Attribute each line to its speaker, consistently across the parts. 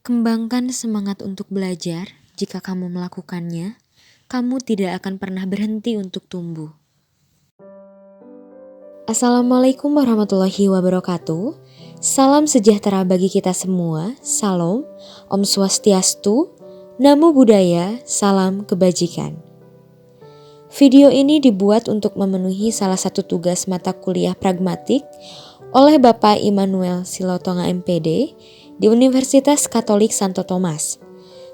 Speaker 1: Kembangkan semangat untuk belajar. Jika kamu melakukannya, kamu tidak akan pernah berhenti untuk tumbuh. Assalamualaikum warahmatullahi wabarakatuh. Salam sejahtera bagi kita semua. Salam, Om Swastiastu, Namo Buddhaya, salam kebajikan. Video ini dibuat untuk memenuhi salah satu tugas mata kuliah pragmatik oleh Bapak Immanuel Silotonga MPD di Universitas Katolik Santo Thomas.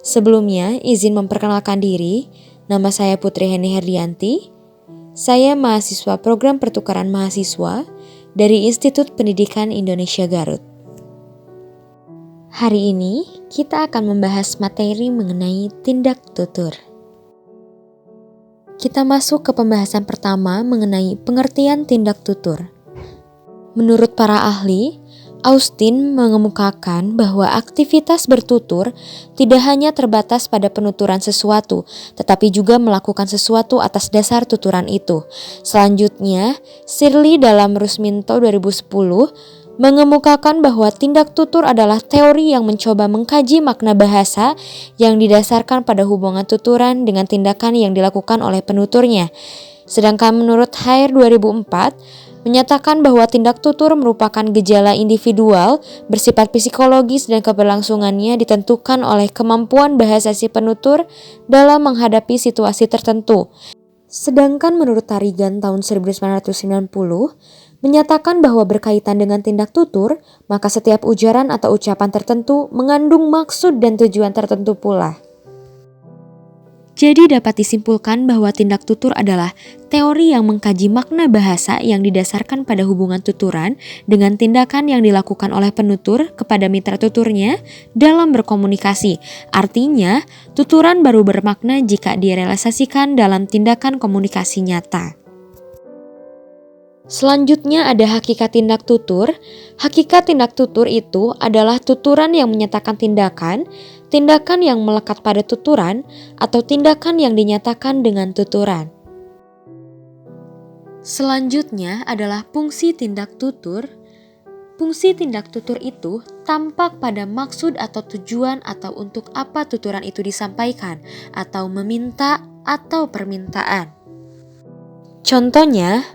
Speaker 1: Sebelumnya, izin memperkenalkan diri, nama saya Putri Heni Herdianti. Saya mahasiswa program pertukaran mahasiswa dari Institut Pendidikan Indonesia Garut. Hari ini kita akan membahas materi mengenai tindak tutur. Kita masuk ke pembahasan pertama mengenai pengertian tindak tutur. Menurut para ahli, Austin mengemukakan bahwa aktivitas bertutur tidak hanya terbatas pada penuturan sesuatu, tetapi juga melakukan sesuatu atas dasar tuturan itu. Selanjutnya, Shirley dalam Rusminto 2010 mengemukakan bahwa tindak tutur adalah teori yang mencoba mengkaji makna bahasa yang didasarkan pada hubungan tuturan dengan tindakan yang dilakukan oleh penuturnya. Sedangkan menurut Hare 2004, menyatakan bahwa tindak tutur merupakan gejala individual bersifat psikologis dan keberlangsungannya ditentukan oleh kemampuan bahasa si penutur dalam menghadapi situasi tertentu. Sedangkan menurut Tarigan tahun 1990 menyatakan bahwa berkaitan dengan tindak tutur, maka setiap ujaran atau ucapan tertentu mengandung maksud dan tujuan tertentu pula. Jadi dapat disimpulkan bahwa tindak tutur adalah teori yang mengkaji makna bahasa yang didasarkan pada hubungan tuturan dengan tindakan yang dilakukan oleh penutur kepada mitra tuturnya dalam berkomunikasi. Artinya, tuturan baru bermakna jika direalisasikan dalam tindakan komunikasi nyata. Selanjutnya ada hakikat tindak tutur. Hakikat tindak tutur itu adalah tuturan yang menyatakan tindakan yang melekat pada tuturan, atau tindakan yang dinyatakan dengan tuturan. Selanjutnya adalah fungsi tindak tutur. Fungsi tindak tutur itu tampak pada maksud atau tujuan atau untuk apa tuturan itu disampaikan, atau meminta atau permintaan. Contohnya,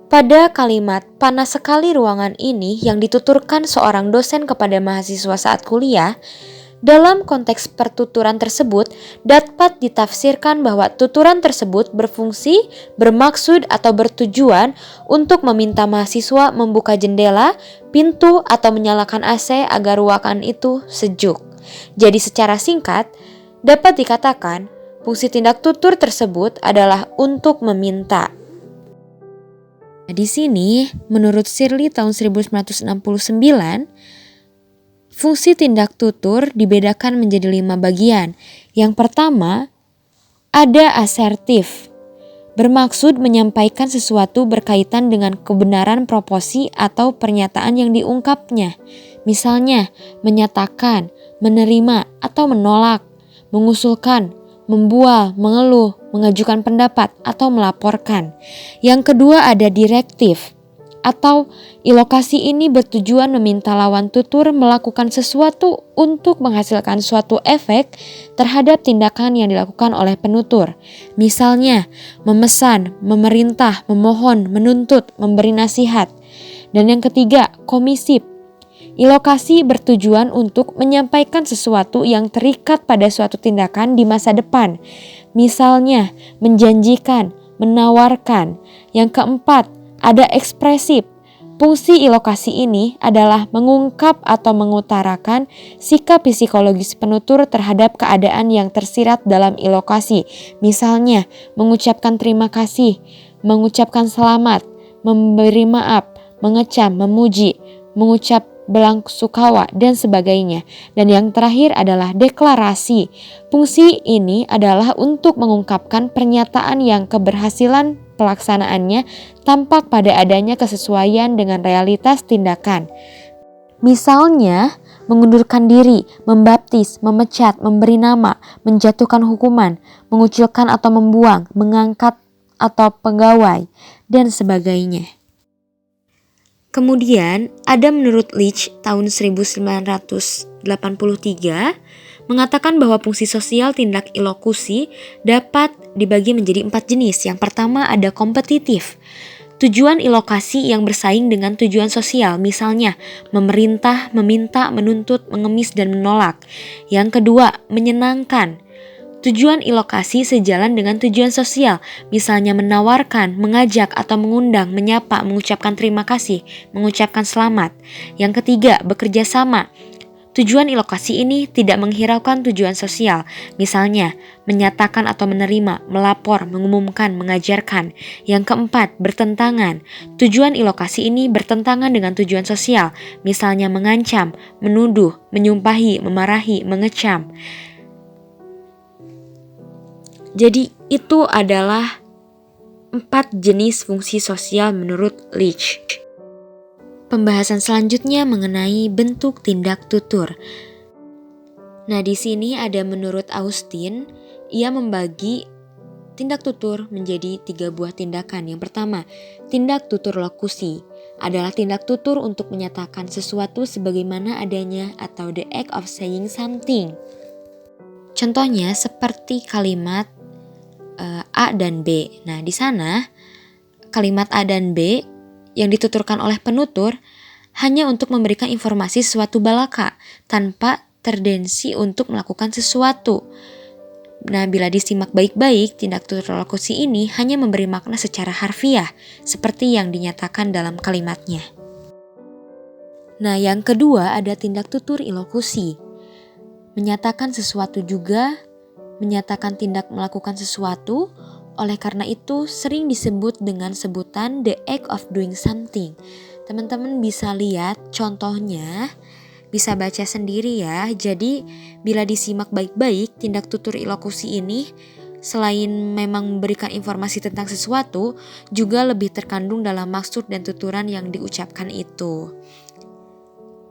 Speaker 1: pada kalimat "panas sekali ruangan ini" yang dituturkan seorang dosen kepada mahasiswa saat kuliah, dalam konteks pertuturan tersebut dapat ditafsirkan bahwa tuturan tersebut berfungsi, bermaksud atau bertujuan untuk meminta mahasiswa membuka jendela, pintu atau menyalakan AC agar ruangan itu sejuk. Jadi secara singkat dapat dikatakan fungsi tindak tutur tersebut adalah untuk meminta. Di sini menurut Shirley tahun 1969, fungsi tindak tutur dibedakan menjadi 5 bagian. Yang pertama, ada asertif, bermaksud menyampaikan sesuatu berkaitan dengan kebenaran proposi atau pernyataan yang diungkapnya. Misalnya, menyatakan, menerima atau menolak, mengusulkan, membual, mengeluh, mengajukan pendapat, atau melaporkan. Yang kedua ada direktif, atau ilokasi ini bertujuan meminta lawan tutur melakukan sesuatu untuk menghasilkan suatu efek terhadap tindakan yang dilakukan oleh penutur. Misalnya, memesan, memerintah, memohon, menuntut, memberi nasihat. Dan yang ketiga, komisif. Ilokasi bertujuan untuk menyampaikan sesuatu yang terikat pada suatu tindakan di masa depan. Misalnya, menjanjikan, menawarkan. Yang keempat, ada ekspresif. Fungsi ilokasi ini adalah mengungkap atau mengutarakan sikap psikologis penutur terhadap keadaan yang tersirat dalam ilokasi. Misalnya, mengucapkan terima kasih, mengucapkan selamat, memberi maaf, mengecam, memuji, mengucap belasungkawa, dan sebagainya. Dan yang terakhir adalah deklarasi. Fungsi ini adalah untuk mengungkapkan pernyataan yang keberhasilan pelaksanaannya tampak pada adanya kesesuaian dengan realitas tindakan. Misalnya, mengundurkan diri, membaptis, memecat, memberi nama, menjatuhkan hukuman, mengucilkan atau membuang, mengangkat atau pegawai, dan sebagainya. Kemudian ada menurut Leach tahun 1983 mengatakan bahwa fungsi sosial tindak ilokusi dapat dibagi menjadi 4 jenis. Yang pertama ada kompetitif. Tujuan ilokasi yang bersaing dengan tujuan sosial, misalnya memerintah, meminta, menuntut, mengemis, dan menolak. Yang kedua, menyenangkan. Tujuan ilokasi sejalan dengan tujuan sosial, misalnya menawarkan, mengajak, atau mengundang, menyapa, mengucapkan terima kasih, mengucapkan selamat. Yang ketiga, bekerja sama. Tujuan ilokasi ini tidak menghiraukan tujuan sosial, misalnya menyatakan atau menerima, melapor, mengumumkan, mengajarkan. Yang keempat, bertentangan. Tujuan ilokasi ini bertentangan dengan tujuan sosial, misalnya mengancam, menuduh, menyumpahi, memarahi, mengecam. Jadi itu adalah 4 jenis fungsi sosial menurut Leach. Pembahasan selanjutnya mengenai bentuk tindak tutur. Nah, di sini ada menurut Austin, ia membagi tindak tutur menjadi 3 buah tindakan. Yang pertama, tindak tutur lokusi adalah tindak tutur untuk menyatakan sesuatu sebagaimana adanya atau the act of saying something. Contohnya seperti kalimat A dan B. Nah, di sana kalimat A dan B yang dituturkan oleh penutur hanya untuk memberikan informasi suatu balaka tanpa terdensi untuk melakukan sesuatu. Nah, bila disimak baik-baik, tindak tutur lokusi ini hanya memberi makna secara harfiah seperti yang dinyatakan dalam kalimatnya. Nah, yang kedua ada tindak tutur ilokusi. Menyatakan sesuatu juga, menyatakan tindak melakukan sesuatu. Oleh karena itu sering disebut dengan sebutan the act of doing something. Teman-teman bisa lihat contohnya, bisa baca sendiri ya. Jadi bila disimak baik-baik, tindak tutur ilokusi ini selain memang memberikan informasi tentang sesuatu, juga lebih terkandung dalam maksud dan tuturan yang diucapkan itu.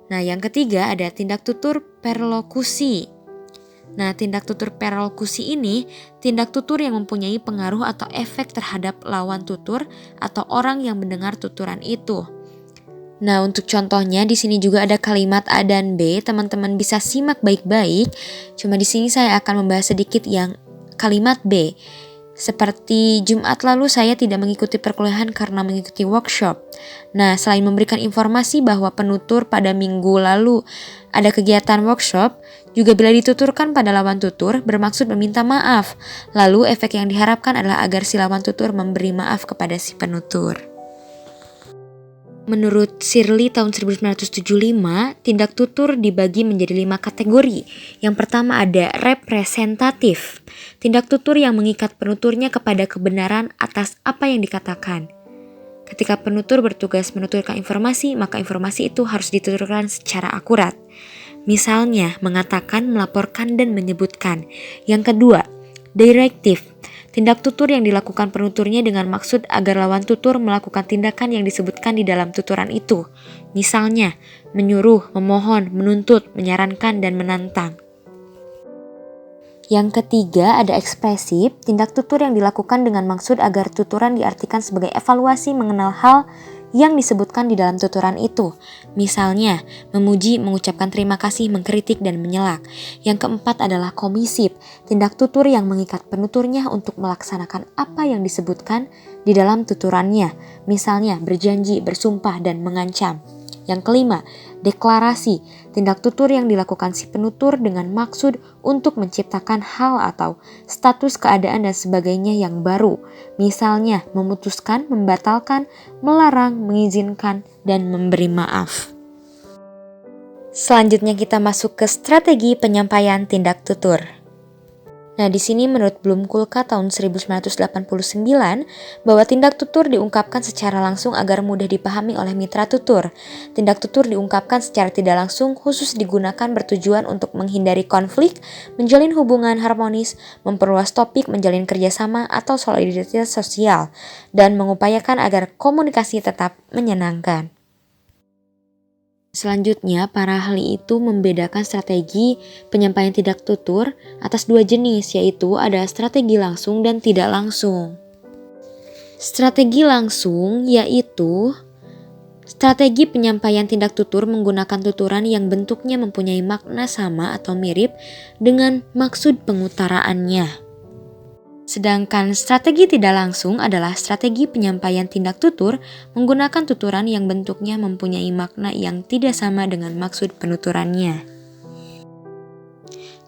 Speaker 1: Nah, yang ketiga ada tindak tutur perlokusi. Nah, tindak tutur perlokusi ini tindak tutur yang mempunyai pengaruh atau efek terhadap lawan tutur atau orang yang mendengar tuturan itu. Nah, untuk contohnya di sini juga ada kalimat A dan B, teman-teman bisa simak baik-baik. Cuma di sini saya akan membahas sedikit yang kalimat B. Seperti Jumat lalu saya tidak mengikuti perkuliahan karena mengikuti workshop. Nah, selain memberikan informasi bahwa penutur pada minggu lalu ada kegiatan workshop, juga bila dituturkan pada lawan tutur bermaksud meminta maaf. Lalu efek yang diharapkan adalah agar si lawan tutur memberi maaf kepada si penutur. Menurut Shirley tahun 1975, tindak tutur dibagi menjadi 5 kategori. Yang pertama ada representatif. Tindak tutur yang mengikat penuturnya kepada kebenaran atas apa yang dikatakan. Ketika penutur bertugas menuturkan informasi, maka informasi itu harus dituturkan secara akurat. Misalnya, mengatakan, melaporkan, dan menyebutkan. Yang kedua, directive. Tindak tutur yang dilakukan penuturnya dengan maksud agar lawan tutur melakukan tindakan yang disebutkan di dalam tuturan itu. Misalnya, menyuruh, memohon, menuntut, menyarankan, dan menantang. Yang ketiga ada ekspresif, tindak tutur yang dilakukan dengan maksud agar tuturan diartikan sebagai evaluasi mengenal hal yang disebutkan di dalam tuturan itu. Misalnya, memuji, mengucapkan terima kasih, mengkritik, dan menyela. Yang keempat adalah komisif, tindak tutur yang mengikat penuturnya untuk melaksanakan apa yang disebutkan di dalam tuturannya. Misalnya, berjanji, bersumpah, dan mengancam. Yang kelima, deklarasi, tindak tutur yang dilakukan si penutur dengan maksud untuk menciptakan hal atau status keadaan dan sebagainya yang baru. Misalnya, memutuskan, membatalkan, melarang, mengizinkan, dan memberi maaf. Selanjutnya kita masuk ke strategi penyampaian tindak tutur. Nah, di sini menurut Blumkulka tahun 1989 bahwa tindak tutur diungkapkan secara langsung agar mudah dipahami oleh mitra tutur. Tindak tutur diungkapkan secara tidak langsung khusus digunakan bertujuan untuk menghindari konflik, menjalin hubungan harmonis, memperluas topik, menjalin kerjasama atau solidaritas sosial, dan mengupayakan agar komunikasi tetap menyenangkan. Selanjutnya, para ahli itu membedakan strategi penyampaian tindak tutur atas 2 jenis, yaitu ada strategi langsung dan tidak langsung. Strategi langsung yaitu Strategi penyampaian tindak tutur menggunakan tuturan yang bentuknya mempunyai makna sama atau mirip dengan maksud pengutaraannya. Sedangkan strategi tidak langsung adalah strategi penyampaian tindak tutur menggunakan tuturan yang bentuknya mempunyai makna yang tidak sama dengan maksud penuturannya.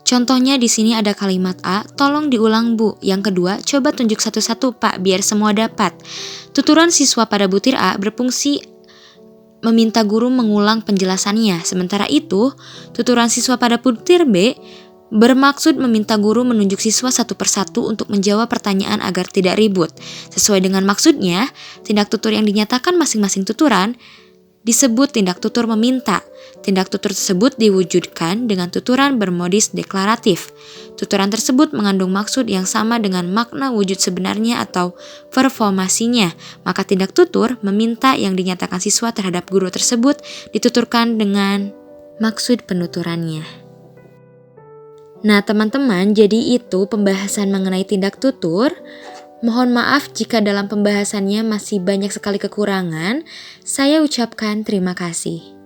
Speaker 1: Contohnya di sini ada kalimat A, tolong diulang Bu. Yang kedua, coba tunjuk satu-satu Pak biar semua dapat. Tuturan siswa pada butir A berfungsi meminta guru mengulang penjelasannya. Sementara itu, tuturan siswa pada butir B bermaksud meminta guru menunjuk siswa satu persatu untuk menjawab pertanyaan agar tidak ribut. Sesuai dengan maksudnya, tindak tutur yang dinyatakan masing-masing tuturan disebut tindak tutur meminta. Tindak tutur tersebut diwujudkan dengan tuturan bermodis deklaratif. Tuturan tersebut mengandung maksud yang sama dengan makna wujud sebenarnya atau performasinya. Maka tindak tutur meminta yang dinyatakan siswa terhadap guru tersebut dituturkan dengan maksud penuturannya. Nah teman-teman, jadi itu pembahasan mengenai tindak tutur. Mohon maaf jika dalam pembahasannya masih banyak sekali kekurangan. Saya ucapkan terima kasih.